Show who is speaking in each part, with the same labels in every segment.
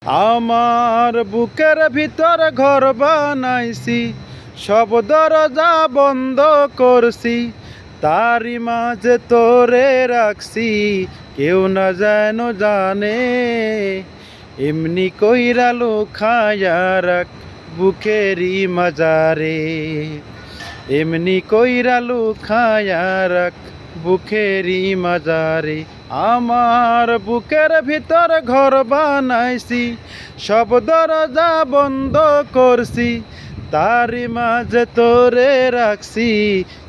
Speaker 1: আমার বুকের ভিতর ঘর বানাইছি, সব দরজা বন্ধ করছি, তারি মাঝে তোরে রাখছি, কেউ না যেন জানে। এমনি কইরা লুকায়া রাখ বুকেরই মাজারে, এমনি কইরা লুকায়া রাখ বুকেরই মাজারে। আমার বুকের ভিতর ঘর বানাইছি, সব দরজা বন্ধ করছি, তারি মাঝে তোরে রাখছি,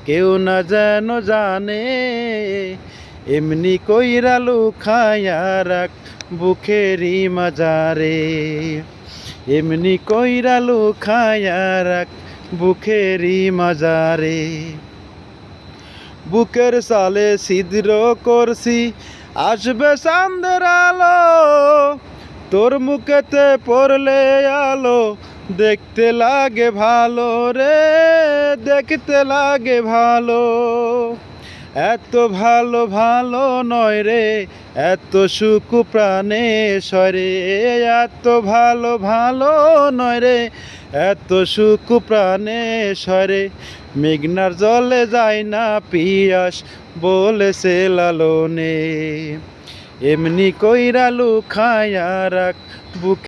Speaker 1: কেউ না যেন জানে। এমনি কইরা লুকায়া রাখ বুকেরই মাজারে, এমনি কইরা লুকায়া রাখ বুকেরই মাজারে। বুকের সালে ছিদ্র করছি, আসবে চাঁদের আলো, তোর মুখেতে পড়লে আলো, দেখতে লাগে ভালো রে, দেখতে লাগে ভালো। এত ভালো ভালো নয় রে, এত সুখ প্রাণে সরে, এত ভালো ভালো নয় রে, এত সুখ প্রাণে সরে। মেঘনার জলে যায় না পিয়াস, বলেছে লালনে, এমনি কইরা লুকায়া রাখ বুক